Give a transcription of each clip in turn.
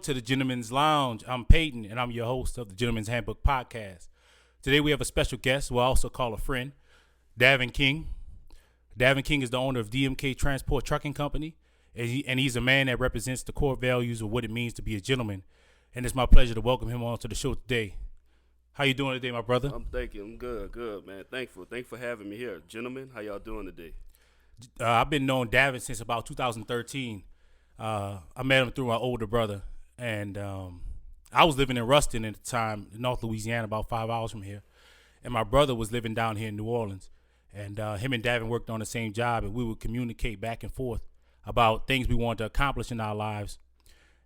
to the Gentleman's Lounge. I'm Peyton, and I'm your host of the Gentleman's Handbook Podcast. Today we have a special guest, who I also call a friend, Davin King. Davin King is the owner of DMK Transport Trucking Company, and he's a man that represents the core values of what it means to be a gentleman. And it's my pleasure to welcome him on to the show today. How you doing today, my brother? I'm good, man. Thanks for having me here. Gentlemen, how y'all doing today? I've been knowing Davin since about 2013. I met him through my older brother, and I was living in Ruston at the time, in North Louisiana, about 5 hours from here. And my brother was living down here in New Orleans. And him and Davin worked on the same job, and we would communicate back and forth about things we wanted to accomplish in our lives.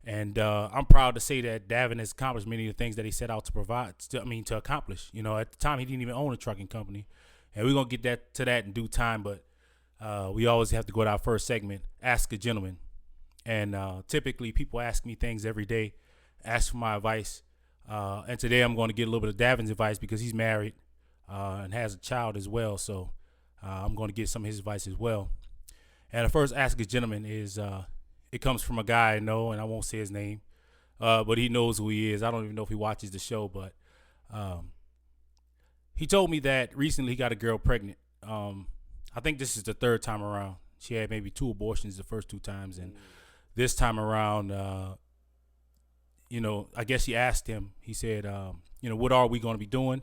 And I'm proud to say that Davin has accomplished many of the things that he set out to accomplish. You know, at the time, he didn't even own a trucking company. And we're going to get to that in due time, but we always have to go to our first segment, Ask a Gentleman. And typically people ask me things every day, ask for my advice. And today I'm going to get a little bit of Davin's advice because he's married and has a child as well. So I'm going to get some of his advice as well. And the first Ask a Gentleman is, it comes from a guy I know, and I won't say his name, but he knows who he is. I don't even know if he watches the show, but he told me that recently he got a girl pregnant. I think this is the third time around. She had maybe 2 abortions the first 2 times, and this time around, I guess he asked him, he said, what are we going to be doing?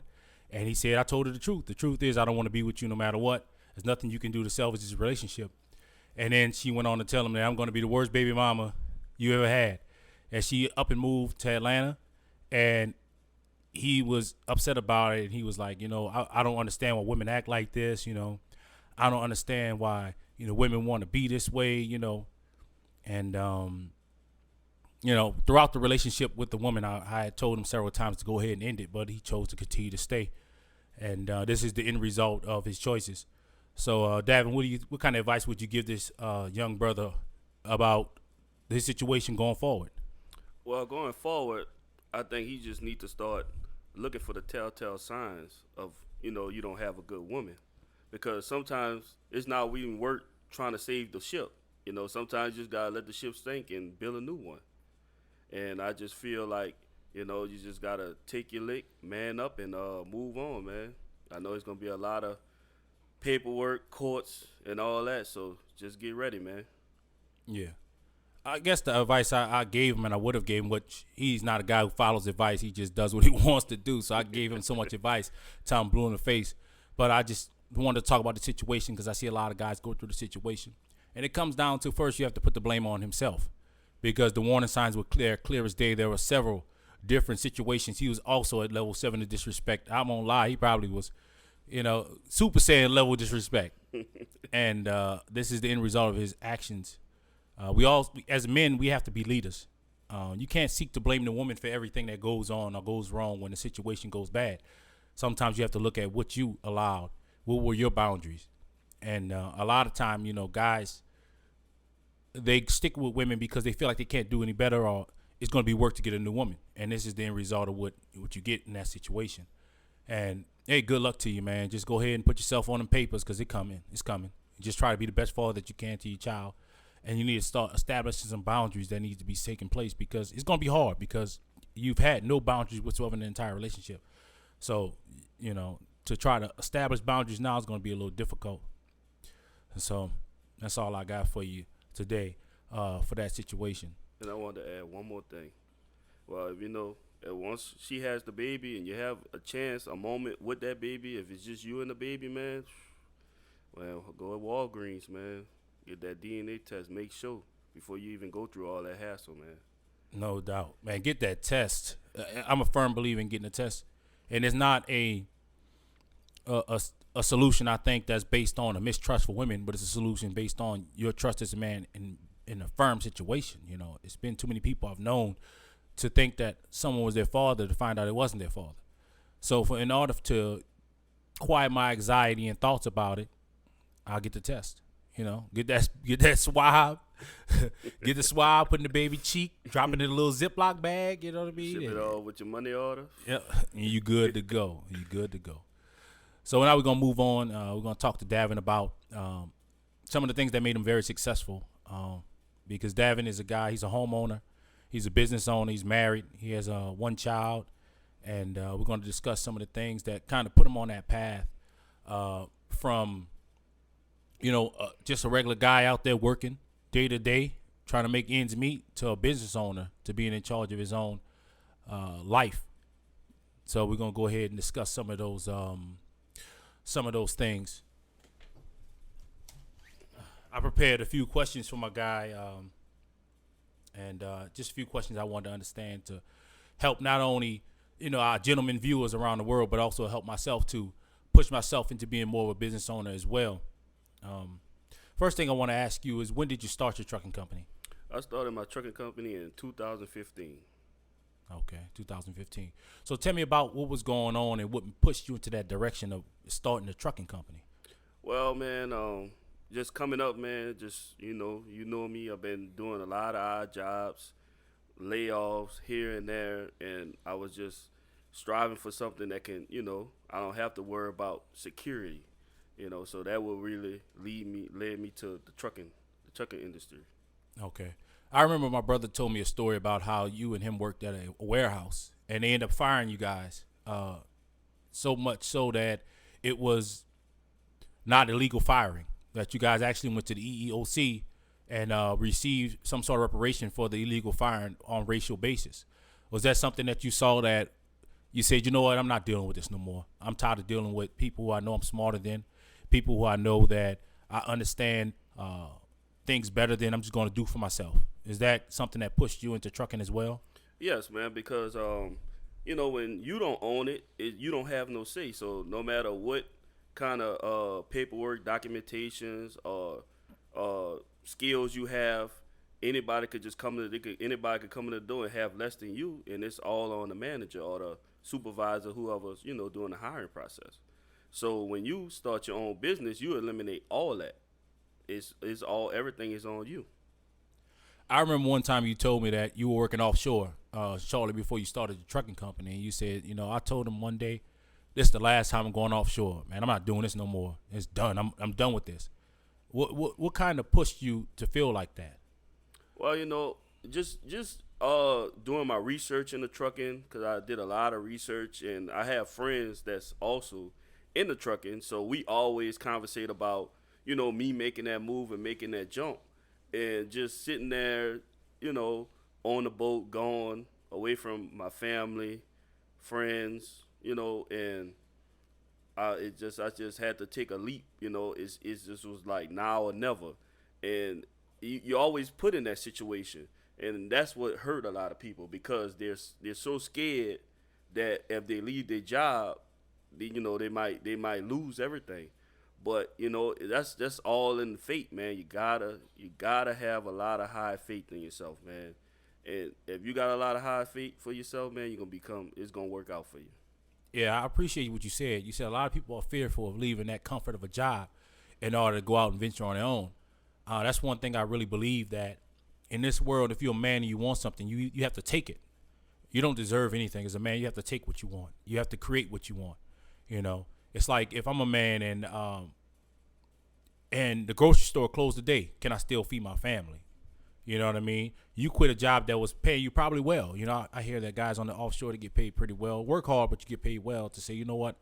And he said, I told her the truth. The truth is I don't want to be with you no matter what. There's nothing you can do to salvage this relationship. And then she went on to tell him that I'm going to be the worst baby mama you ever had. And she up and moved to Atlanta, and he was upset about it. And he was like, I don't understand why women act like this. I don't understand why, women want to be this way, And, throughout the relationship with the woman, I had told him several times to go ahead and end it, but he chose to continue to stay. And this is the end result of his choices. So, Davin, what kind of advice would you give this young brother about his situation going forward? Well, going forward, I think he just need to start looking for the telltale signs of, you don't have a good woman. Because sometimes it's not even worth trying to save the ship. Sometimes you just got to let the ship sink and build a new one. And I just feel like, you just got to take your lick, man up, and move on, man. I know it's going to be a lot of paperwork, courts, and all that, so just get ready, man. Yeah. I guess the advice I gave him, and I would have gave him, which he's not a guy who follows advice. He just does what he wants to do. So I gave him so much advice, till I'm blue in the face. But I just wanted to talk about the situation because I see a lot of guys go through the situation. And it comes down to, first, you have to put the blame on himself because the warning signs were clear as day. There were several different situations. He was also at level 7 of disrespect. I won't lie. He probably was, Super Saiyan level disrespect. And this is the end result of his actions. We all, as men, we have to be leaders. You can't seek to blame the woman for everything that goes on or goes wrong when the situation goes bad. Sometimes you have to look at what you allowed. What were your boundaries? And a lot of time, guys, they stick with women because they feel like they can't do any better or it's going to be work to get a new woman. And this is the end result of what you get in that situation. And, hey, good luck to you, man. Just go ahead and put yourself on them papers because it's coming. It's coming. Just try to be the best father that you can to your child. And you need to start establishing some boundaries that need to be taking place because it's going to be hard because you've had no boundaries whatsoever in the entire relationship. So, to try to establish boundaries now is going to be a little difficult. And so that's all I got for you today for that situation. And I wanted to add one more thing. Well, once she has the baby and you have a moment with that baby, if it's just you and the baby, man, well, go at Walgreens, man. Get that DNA test. Make sure before you even go through all that hassle, man. No doubt. Man, get that test. I'm a firm believer in getting a test. And it's not a solution, I think, that's based on a mistrust for women, but it's a solution based on your trust as a man in a firm situation. It's been too many people I've known to think that someone was their father to find out it wasn't their father. So in order to quiet my anxiety and thoughts about it, I'll get the test. Get that swab, get the swab, put in the baby cheek, drop it in a little Ziploc bag. You know what I mean? Ship it all with your money order. Yeah, and you good to go. So now we're gonna move on. We're gonna talk to Davin about some of the things that made him very successful. Because Davin is a guy. He's a homeowner. He's a business owner. He's married. He has one child, and we're going to discuss some of the things that kind of put him on that path from just a regular guy out there working day to day, trying to make ends meet, to a business owner, to being in charge of his own life. So we're gonna go ahead and discuss some of those things. I prepared a few questions for my guy, and just a few questions I wanted to understand to help not only our gentlemen viewers around the world, but also help myself to push myself into being more of a business owner as well. First thing I want to ask you is, when did you start your trucking company? I started my trucking company in 2015. Okay, 2015. So tell me about what was going on and what pushed you into that direction of starting a trucking company. Well, man, just coming up, man. Just you know me. I've been doing a lot of odd jobs, layoffs here and there, and I was just striving for something that can, I don't have to worry about security. So that will really led me to the trucking industry. Okay. I remember my brother told me a story about how you and him worked at a warehouse and they ended up firing you guys. So much so that it was not illegal firing, that you guys actually went to the EEOC and received some sort of reparation for the illegal firing on racial basis. Was that something that you saw that you said, you know what, I'm not dealing with this no more. I'm tired of dealing with people who I know I'm smarter than, people who I know that I understand things better than, I'm just going to do for myself. Is that something that pushed you into trucking as well? Yes, man, because when you don't own it, you don't have no say. So no matter what kind of paperwork, documentations, or skills you have, anybody could just anybody could come in the door and have less than you, and it's all on the manager or the supervisor, whoever's doing the hiring process. So when you start your own business, you eliminate all that. It's all, everything is on you. I remember one time you told me that you were working offshore shortly before you started the trucking company, and you said, I told him one day, this is the last time I'm going offshore, man. I'm not doing this no more. It's done. I'm done with this. What kind of pushed you to feel like that? Well, just doing my research in the trucking, because I did a lot of research, and I have friends that's also in the trucking, so we always conversate about me making that move and making that jump, and just sitting there, on the boat, gone away from my family, friends, and I just had to take a leap. It just was like now or never, and you always put in that situation, and that's what hurt a lot of people, because they're so scared that if they leave their job, they might lose everything. But that's all in fate, man. You gotta have a lot of high faith in yourself, man. And if you got a lot of high faith for yourself, man, it's gonna work out for you. Yeah, I appreciate what you said. You said a lot of people are fearful of leaving that comfort of a job in order to go out and venture on their own. That's one thing I really believe, that in this world, if you're a man and you want something, you have to take it. You don't deserve anything as a man. You have to take what you want. You have to create what you want. It's like if I'm a man and the grocery store closed today, can I still feed my family? You know what I mean? You quit a job that was paying you probably well. I hear that guys on the offshore that get paid pretty well, work hard, but you get paid well, to say, you know what,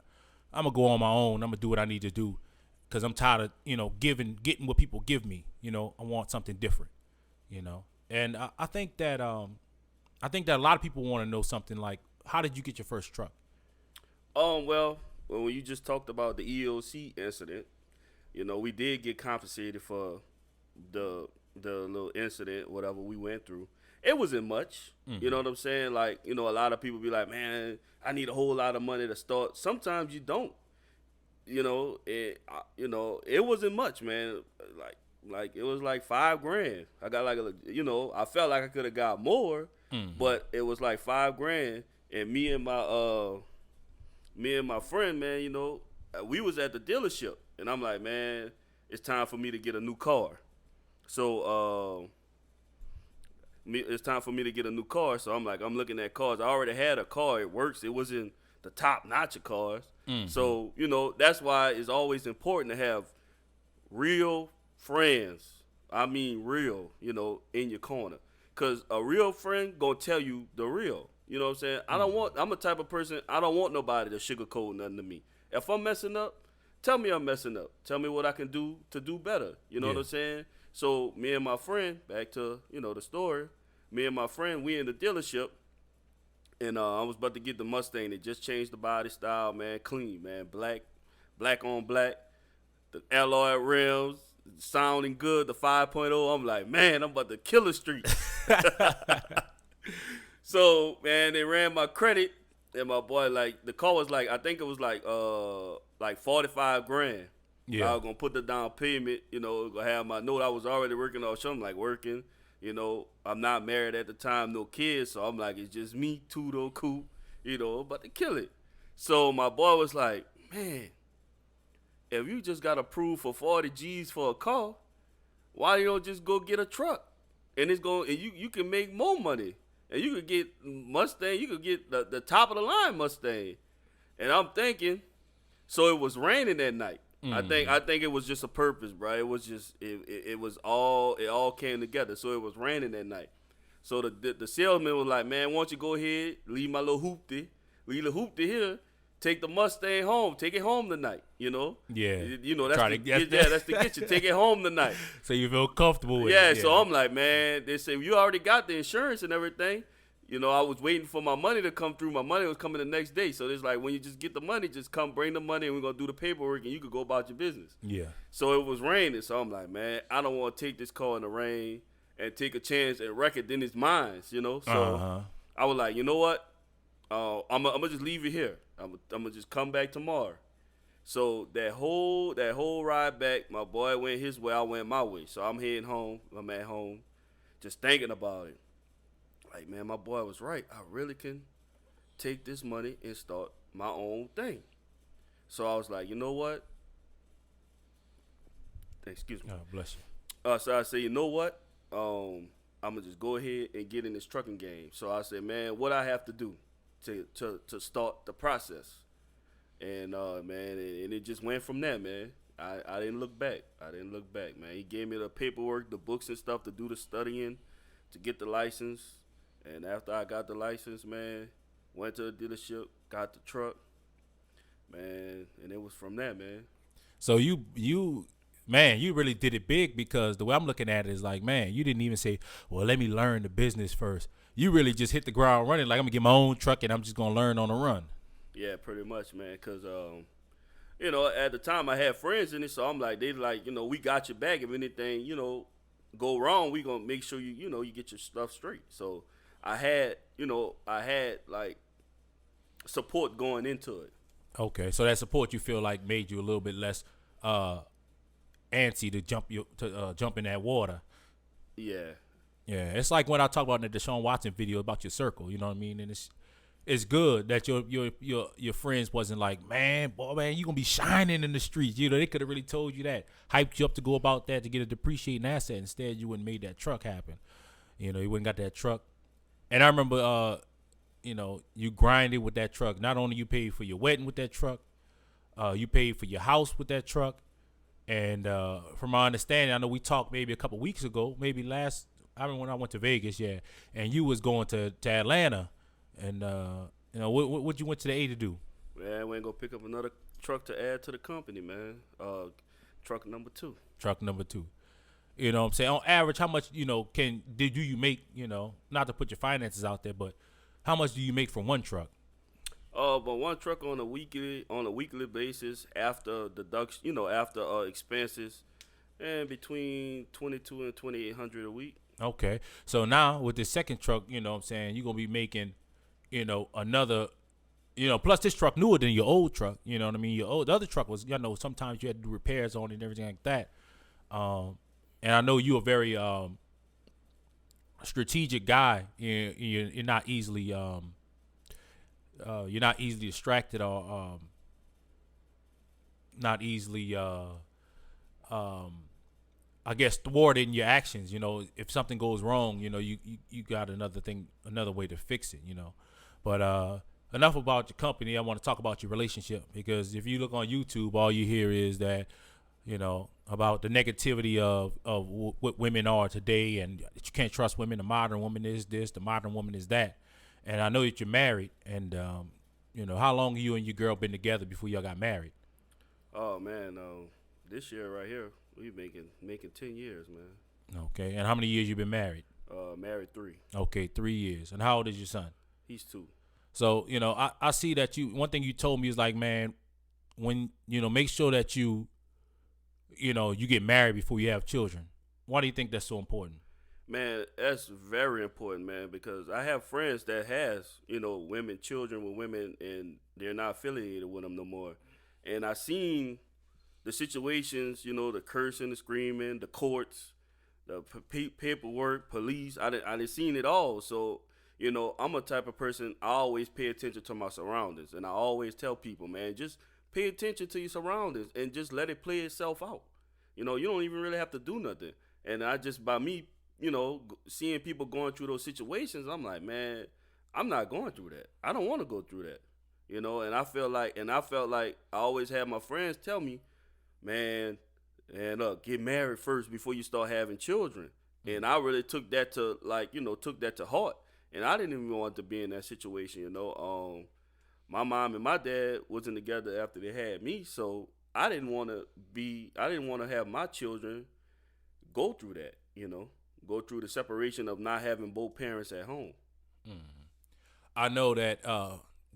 I'm gonna go on my own. I'm gonna do what I need to do, because I'm tired of getting what people give me. I want something different. And I think that a lot of people want to know something like, how did you get your first truck? Well, when you just talked about the EOC incident, we did get compensated for the little incident, whatever we went through. It wasn't much. Mm-hmm. You know what I'm saying? Like, a lot of people be like, man, I need a whole lot of money to start. Sometimes you don't. It wasn't much, man. Like it was like $5,000. I got I felt like I could have got more, mm-hmm. but it was like $5,000. And me and my friend, man, we was at the dealership, and I'm like, man, it's time for me to get a new car. So it's time for me to get a new car. So I'm looking at cars. I already had a car. It works. It wasn't the top notch of cars. Mm-hmm. So, that's why it's always important to have real friends. I mean real, in your corner. Cause a real friend gonna tell you the real. You know what I'm saying? I'm a type of person, I don't want nobody to sugarcoat nothing to me. If I'm messing up, tell me I'm messing up. Tell me what I can do to do better. You know what I'm saying? So me and my friend, back to, the story, me and my friend, we in the dealership, and I was about to get the Mustang. They just changed the body style, man, clean, man, black on black, the alloy rims, sounding good, the 5.0. I'm like, man, I'm about to kill the street. So, man, they ran my credit, and my boy, like, the car was like, I think it was like 45 grand. Yeah. I was gonna put the down payment, gonna have my note. I was already working on something, like working. I'm not married at the time, no kids, so I'm like, it's just me, two-door coupe, about to kill it. So my boy was like, man, if you just got approved for 40 G's for a car, why you don't just go get a truck? And you can make more money. And you could get Mustang, you could get the top of the line Mustang. And I'm thinking, so it was raining that night. I think it was just a purpose, bro. It was just it all came together. So it was raining that night. So the salesman was like, man, why don't you go ahead, leave my little hoopty, here, take the Mustang home, take it home tonight, Yeah. That's to get you, take it home tonight. So you feel comfortable with it. Yeah, so I'm like, man, they say, you already got the insurance and everything. I was waiting for my money to come through. My money was coming the next day. So it's like, when you just get the money, just come bring the money and we're going to do the paperwork and you could go about your business. Yeah. So it was raining. So I'm like, man, I don't want to take this car in the rain and take a chance and wreck it. Then it's mine, So I was like, you know what? I'm going to just leave it here. I'm going to just come back tomorrow. So that whole ride back, my boy went his way, I went my way. So I'm heading home. I'm at home just thinking about it. Like, man, my boy was right. I really can take this money and start my own thing. So I was like, you know what? Excuse me. Oh, bless you. So I said, you know what? I'm going to just go ahead and get in this trucking game. So I said, man, what I have to do to start the process. And, man, and it just went from there, man. I didn't look back. Man. He gave me the paperwork, the books and stuff to do the studying, to get the license. And after I got the license, man, went to the dealership, got the truck, man, and it was from there, man. So you really did it big, because the way I'm looking at it is like, man, you didn't even say, well, let me learn the business first. You really just hit the ground running, like, I'm going to get my own truck and I'm just going to learn on the run. Yeah, pretty much, man, because, at the time I had friends in it, so I'm like, they like, we got your back. If anything, go wrong, we going to make sure you get your stuff straight. So I had like support going into it. Okay, so that support, you feel like, made you a little bit less antsy to jump in that water. Yeah. Yeah, it's like when I talk about in the Deshaun Watson video about your circle, you know what I mean? And it's good that your friends wasn't like, man, you gonna be shining in the streets. They could have really told you that, hyped you up to go about that to get a depreciating asset. Instead, you wouldn't made that truck happen. You wouldn't got that truck. And I remember, you grinded with that truck. Not only you paid for your wedding with that truck, you paid for your house with that truck. And from my understanding, I know we talked maybe a couple weeks ago, maybe I remember when I went to Vegas, yeah, and you was going to Atlanta. And, what you went to the A to do? Man, we ain't going to pick up another truck to add to the company, man. Truck number 2. Truck number 2. You know what I'm saying? On average, how much, do you make, not to put your finances out there, but how much do you make from one truck? But one truck on a weekly basis after deduction, after expenses, and between $2,200 and $2,800 a week. Okay. So now with this second truck, you know what I'm saying, you're going to be making, another, plus this truck newer than your old truck, you know what I mean? The other truck was, sometimes you had to do repairs on it and everything like that. And I know you're a very strategic guy. You're not easily distracted or not easily I guess thwarted in your actions. If something goes wrong, you got another way to fix it. But enough about your company. I want to talk about your relationship, because if you look on YouTube, all you hear is that about the negativity of what women are today, and you can't trust women. The modern woman is this, the modern woman is that. And I know that you're married, and how long you and your girl been together before y'all got married? Oh man, this year right here, we making 10 years, man. Okay, and how many years you been married? Married 3. Okay, 3 years. And how old is your son? He's 2. So I see that one thing you told me is like, man, when make sure that you get married before you have children. Why do you think that's so important? Man, that's very important, man, because I have friends that has, women, children with women, and they're not affiliated with them no more. And I seen the situations, the cursing, the screaming, the courts, the paperwork, police. I didn't seen it all. So, I'm a type of person, I always pay attention to my surroundings. And I always tell people, man, just pay attention to your surroundings and just let it play itself out. You don't even really have to do nothing. And I just, by me, seeing people going through those situations, I'm like, man, I'm not going through that. I don't want to go through that. And I felt like I always had my friends tell me, man, and get married first before you start having children. And I really took that to heart. And I didn't even want to be in that situation. My mom and my dad wasn't together after they had me, so I didn't want to have my children go through that. Go through the separation of not having both parents at home. I know that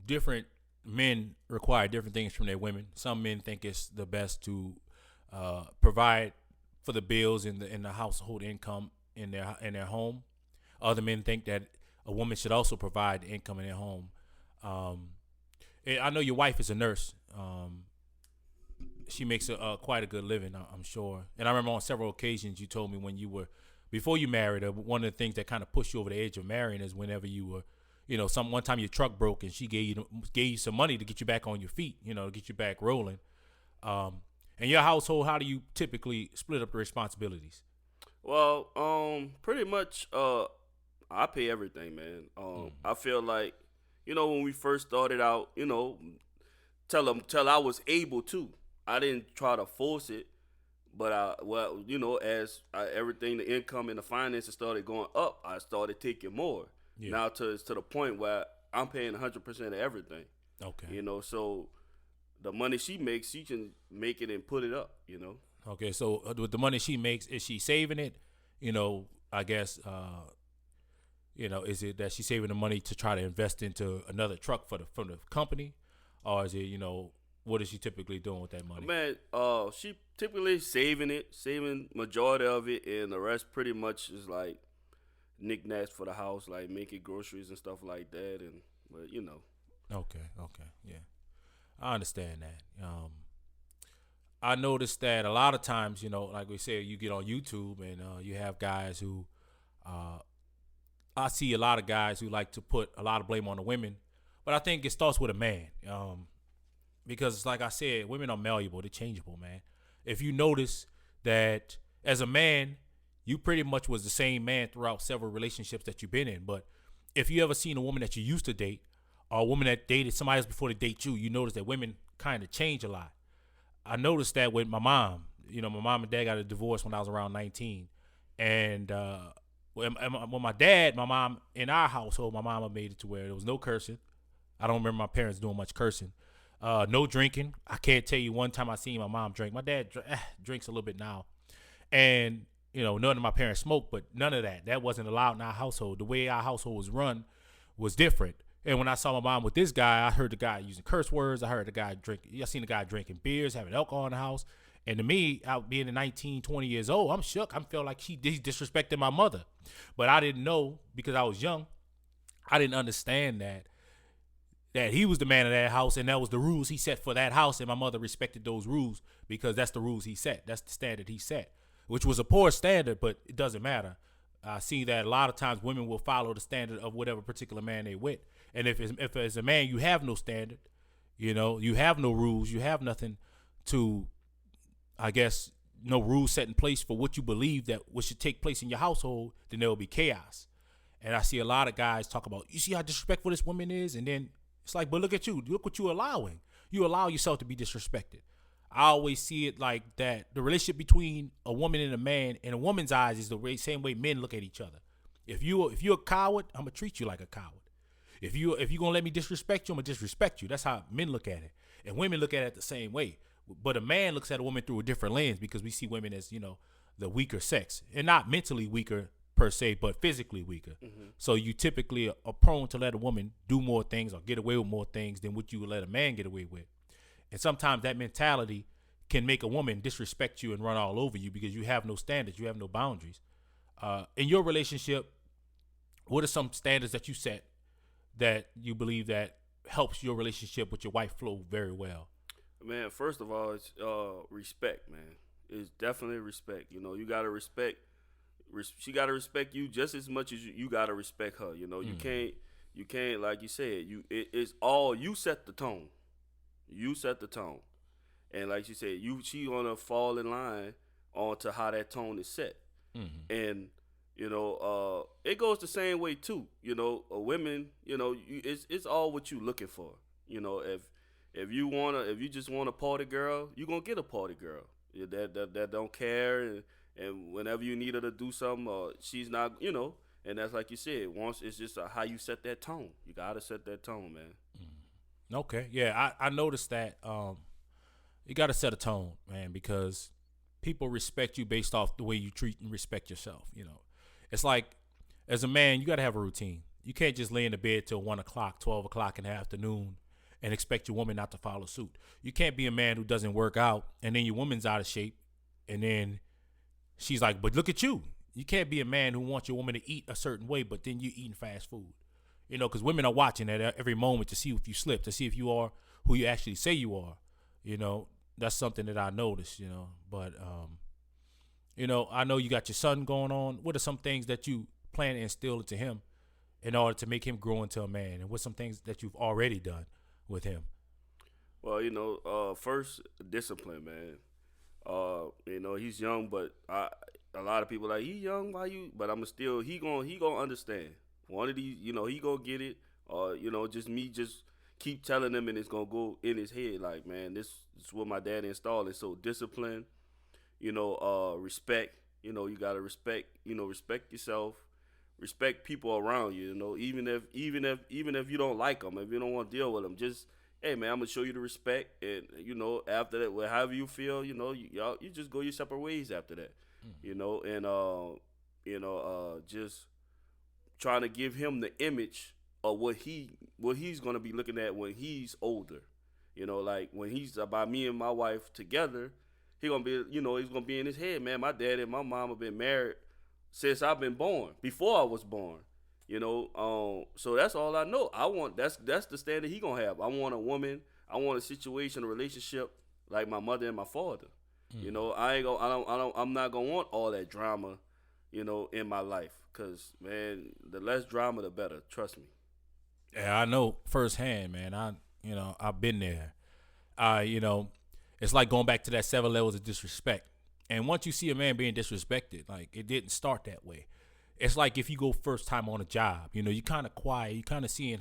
different men require different things from their women. Some men think it's the best to provide for the bills in the household income in their home. Other men think that a woman should also provide the income in their home. I know your wife is a nurse. She makes quite a good living, I'm sure. And I remember on several occasions you told me before you married her, one of the things that kind of pushed you over the edge of marrying is whenever you were, one time your truck broke and she gave you some money to get you back on your feet, to get you back rolling. In your household, how do you typically split up the responsibilities? Well, pretty much, I pay everything, man. I feel like, when we first started out, till I was able to. I didn't try to force it, but as everything, the income and the finances started going up, I started taking more. Yeah. Now to the point where I'm paying 100% of everything. Okay. So the money she makes, she can make it and put it up. Okay, so with the money she makes, is she saving it? I guess. Is it that she's saving the money to try to invest into another truck from the company, or is it what is she typically doing with that money? Man, she typically saving majority of it, and the rest pretty much is like knickknacks for the house, like making groceries and stuff like that. Okay, yeah, I understand that. I noticed that a lot of times, like we said, you get on YouTube and you have guys who, I see a lot of guys who like to put a lot of blame on the women, but I think it starts with a man. Because like I said, women are malleable, they're changeable, man. If you notice that as a man, you pretty much was the same man throughout several relationships that you've been in. But if you ever seen a woman that you used to date or a woman that dated somebody else before they date you, you notice that women kind of change a lot. I noticed that with my mom. My mom and dad got a divorce when I was around 19. And when my dad, my mom, in our household, my mama made it to where there was no cursing. I don't remember my parents doing much cursing. No drinking. I can't tell you one time I seen my mom drink. My dad drinks a little bit now. And, none of my parents smoked, but none of that. That wasn't allowed in our household. The way our household was run was different. And when I saw my mom with this guy, I heard the guy using curse words. I seen the guy drinking beers, having alcohol in the house. And to me, out being 19, 20 years old, I'm shook. I felt like he disrespected my mother. But I didn't know, because I was young, I didn't understand that he was the man of that house, and that was the rules he set for that house, and my mother respected those rules because that's the rules he set. That's the standard he set, which was a poor standard, but it doesn't matter. I see that a lot of times women will follow the standard of whatever particular man they with. And if as a man you have no standard, you have no rules, you have nothing to, I guess, no rules set in place for what you believe that what should take place in your household, then there will be chaos. And I see a lot of guys talk about, you see how disrespectful this woman is? And then it's like, but look at you. Look what you're allowing. You allow yourself to be disrespected. I always see it like that. The relationship between a woman and a man, in a woman's eyes, is the same way men look at each other. If you're a coward, I'm gonna treat you like a coward. If you gonna let me disrespect you, I'm gonna disrespect you. That's how men look at it, and women look at it the same way. But a man looks at a woman through a different lens because we see women as the weaker sex, and not mentally weaker per se, but physically weaker. So you typically are prone to let a woman do more things or get away with more things than what you would let a man get away with. And sometimes that mentality can make a woman disrespect you and run all over you because you have no standards, you have no boundaries. In your relationship, what are some standards that you set that you believe that helps your relationship with your wife flow very well? Man, first of all, it's respect, man. It's definitely respect. You gotta respect. She gotta respect you just as much as you gotta respect her. You can't, like you said, it's all you set the tone. You set the tone, and like you said, she gonna fall in line onto how that tone is set, and it goes the same way too. Women, it's all what you looking for. If you just want a party girl, you gonna get a party girl that don't care, and whenever you need her to do something, she's not, and that's like you said. Once it's just how you set that tone. You gotta set that tone, man. Okay, yeah, I noticed that. You got to set a tone, man, because people respect you based off the way you treat and respect yourself. It's like as a man, you got to have a routine. You can't just lay in the bed till 1 o'clock, 12 o'clock in the afternoon, and expect your woman not to follow suit. You can't be a man who doesn't work out, and then your woman's out of shape, and then she's like, "But look at you." You can't be a man who wants your woman to eat a certain way, but then you eating fast food. Because women are watching at every moment to see if you slip, to see if you are who you actually say you are. That's something that I noticed, But, I know you got your son going on. What are some things that you plan to instill into him in order to make him grow into a man? And what's some things that you've already done with him? Well, first, discipline, man. He's young, but a lot of people like, he young, why you? But he gonna understand. One of these, he gonna get it, or just keep telling him, and it's gonna go in his head. Like, man, this is what my dad installed. And so discipline, respect. You gotta respect. Respect yourself, respect people around you. Even if you don't like them, if you don't want to deal with them, just, hey, man, I'm gonna show you the respect, and after that, however you feel, you just go your separate ways after that, just trying to give him the image of what he's gonna be looking at when he's older. Like when he's about me and my wife together, he's gonna be in his head, man. My dad and my mom have been married since I've been born, before I was born. So that's all I know. That's the standard he gonna have. I want a woman. I want a situation, a relationship like my mother and my father. I'm not gonna want all that drama, in my life. Cause, man, the less drama, the better. Trust me. Yeah, I know firsthand, man. I've been there. It's like going back to that 7 levels of disrespect. And once you see a man being disrespected, like, it didn't start that way. It's like if you go first time on a job, you kind of quiet, you kind of seeing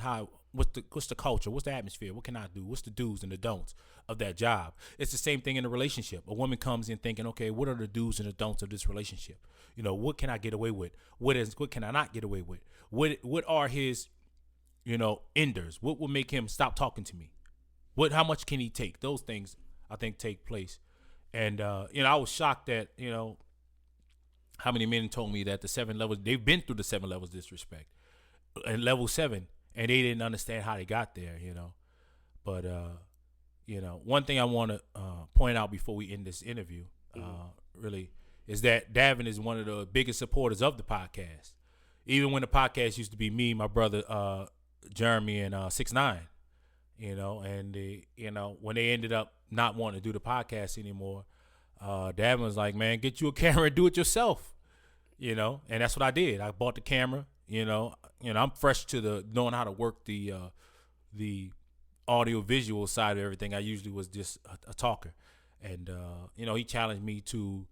what's the culture, what's the atmosphere, what can I do, what's the do's and the don'ts of that job. It's the same thing in a relationship. A woman comes in thinking, okay, what are the do's and the don'ts of this relationship? What can I get away with? What can I not get away with? What are his, enders? What will make him stop talking to me? How much can he take? Those things I think take place. And I was shocked that, how many men told me that the 7 levels, they've been through the 7 levels of disrespect. And level 7, and they didn't understand how they got there, But, one thing I want to point out before we end this interview, really, is that Davin is one of the biggest supporters of the podcast. Even when the podcast used to be me, my brother Jeremy, and 6ix9ine, and when they ended up not wanting to do the podcast anymore, Davin was like, man, get you a camera and do it yourself, and that's what I did. I bought the camera, I'm fresh to knowing how to work the audio visual side of everything. I usually was just a talker, and he challenged me to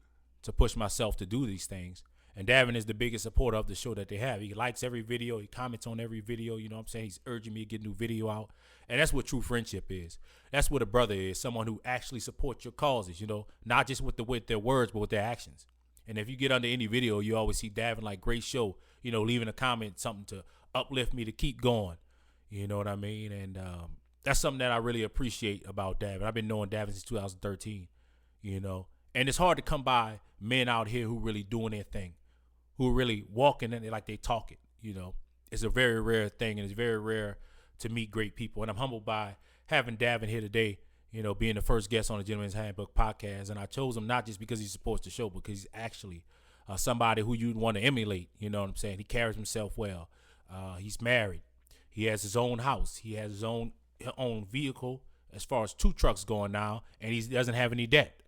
push myself to do these things, And Davin is the biggest supporter of the show that they have. He likes every video. He comments on every video. You know what I'm saying? He's urging me to get a new video out. And that's what true friendship is. That's what a brother is. Someone who actually supports your causes, not just with their words, but with their actions. And if you get under any video, you always see Davin like, great show, leaving a comment, something to uplift me to keep going. You know what I mean? And that's something that I really appreciate about Davin. I've been knowing Davin since 2013, And it's hard to come by men out here who really doing their thing, who are really walking in it like they talk it, It's a very rare thing, and it's very rare to meet great people. And I'm humbled by having Davin here today, being the first guest on the Gentleman's Handbook podcast. And I chose him not just because he supports the show, because he's actually somebody who you'd want to emulate. You know what I'm saying? He carries himself well. He's married. He has his own house. He has his own vehicle, as far as 2 trucks going now, and he doesn't have any debt.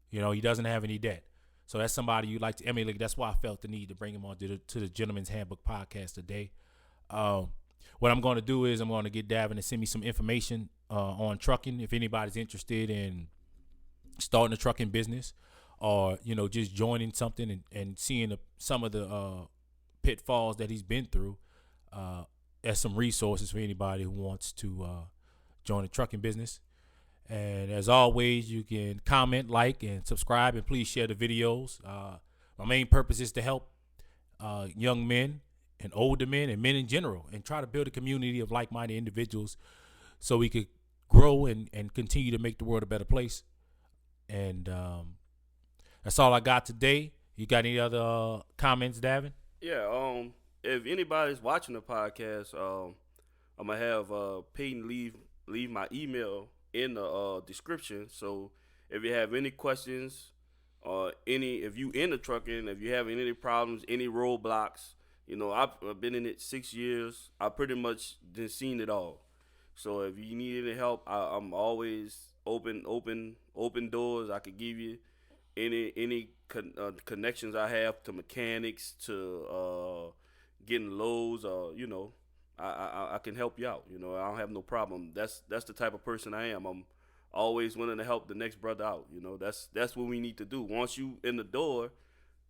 He doesn't have any debt. So that's somebody you'd like to emulate. That's why I felt the need to bring him on to the Gentleman's Handbook podcast today. What I'm going to do is I'm going to get Davin to send me some information on trucking. If anybody's interested in starting a trucking business, or just joining something and seeing some of the pitfalls that he's been through, as some resources for anybody who wants to join the trucking business. And as always, you can comment, like, and subscribe, and please share the videos. My main purpose is to help young men and older men and men in general, and try to build a community of like-minded individuals so we could grow and continue to make the world a better place. And that's all I got today. You got any other comments, Davin? Yeah. If anybody's watching the podcast, I'm gonna have Peyton leave my email in the description. So if you have any questions, if you in the trucking, if you have any problems, any roadblocks, I've been in it 6 years. I pretty much just seen it all. So if you need any help, I'm always open doors. I could give you any connections I have to mechanics, to getting loads, or I can help you out. I don't have no problem. That's the type of person I am. I'm always willing to help the next brother out. That's what we need to do. Once you in the door,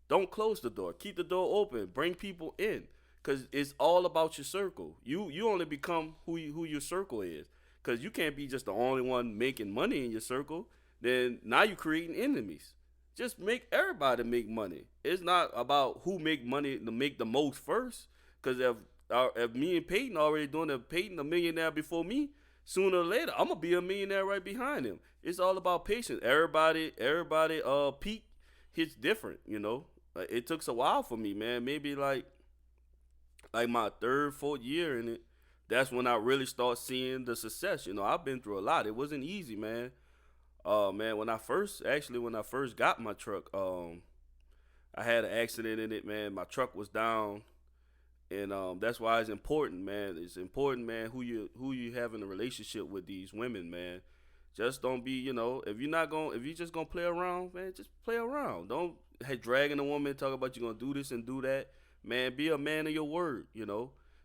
don't close the door. Keep the door open. Bring people in, cause it's all about your circle. You only become who your circle is, cause you can't be just the only one making money in your circle. Then now you're creating enemies. Just make everybody make money. It's not about who make money to make the most first, cause if me and Peyton already doing it, Peyton a millionaire before me, sooner or later I'm gonna be a millionaire right behind him. It's all about patience. Everybody peak hits different. It took a while for me, man. Maybe like my 3rd, 4th year in it. That's when I really start seeing the success. I've been through a lot. It wasn't easy, man. Man, when I first got my truck, I had an accident in it, man. My truck was down. And that's why it's important, man. It's important, man, who you have in a relationship with these women, man. Just don't be, if you're just gonna play around, man, just play around. Don't dragging a woman, talk about you're gonna do this and do that. Man, be a man of your word,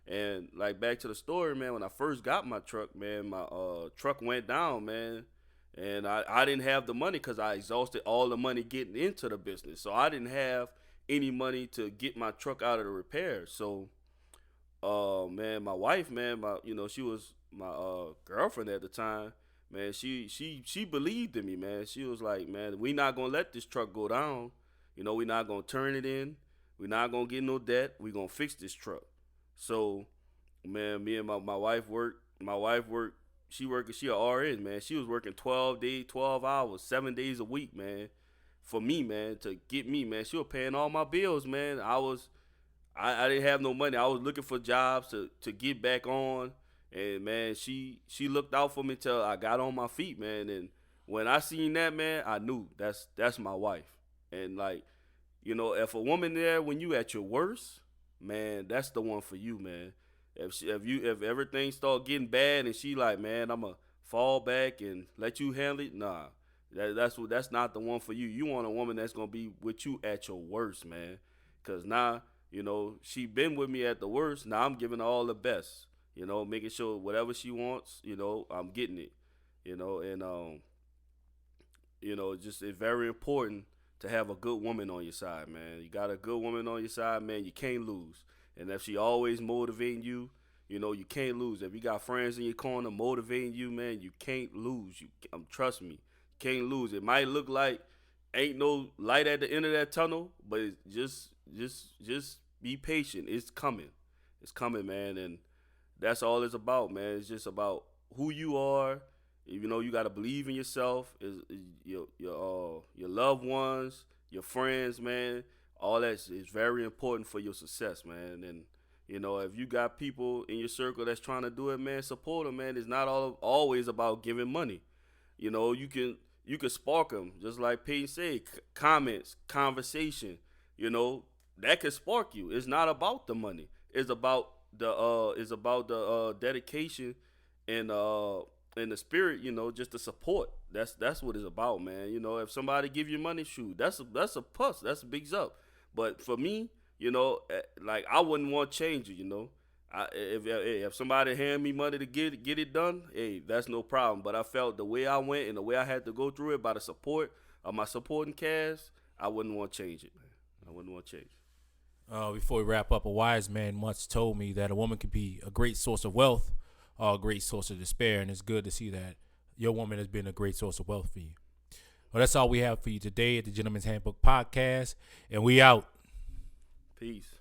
And like back to the story, man, when I first got my truck, man, my truck went down, man. And I didn't have the money because I exhausted all the money getting into the business. So I didn't have any money to get my truck out of the repair. So man, my wife, man, she was my girlfriend at the time. Man, she believed in me, man. She was like, man, we not gonna let this truck go down. We not gonna turn it in. We not gonna get no debt. We gonna fix this truck. So, man, me and my wife worked. My wife worked. She a RN, man. She was working 12 hours, 7 days a week, man, for me, man, to get me, man. She was paying all my bills, man. I didn't have no money. I was looking for jobs to get back on. And, man, she looked out for me till I got on my feet, man. And when I seen that, man, I knew that's my wife. And, like, if a woman there when you at your worst, man, that's the one for you, man. If everything start getting bad and she like, man, I'ma fall back and let you handle it, nah. That's not the one for you. You want a woman that's gonna be with you at your worst, man. Cause now, she been with me at the worst. Now I'm giving her all the best. Making sure whatever she wants, I'm getting it. And just it's very important to have a good woman on your side, man. You got a good woman on your side, man. You can't lose. And if she always motivating you, you can't lose. If you got friends in your corner motivating you, man, you can't lose. Trust me, you can't lose. It might look like ain't no light at the end of that tunnel, but it's just be patient. It's coming. It's coming, man. And that's all it's about, man. It's just about who you are. You got to believe in yourself. Your loved ones, your friends, man. All that is very important for your success, man. And if you got people in your circle that's trying to do it, man, support them, man. It's not always about giving money. You can spark them, just like Peyton said. Comments, conversation. That can spark you. It's not about the money. It's about the dedication and the spirit. Just the support. That's what it's about, man. If somebody give you money, shoot, that's a plus. That's a big up. But for me, like I wouldn't want to change it. If somebody hand me money to get it done, hey, that's no problem. But I felt the way I went and the way I had to go through it by the support of my supporting cast, I wouldn't want to change it, man. I wouldn't want to change it. Before we wrap up, a wise man once told me that a woman can be a great source of wealth or a great source of despair, and it's good to see that your woman has been a great source of wealth for you. Well, that's all we have for you today at the Gentleman's Handbook Podcast, and we out. Peace.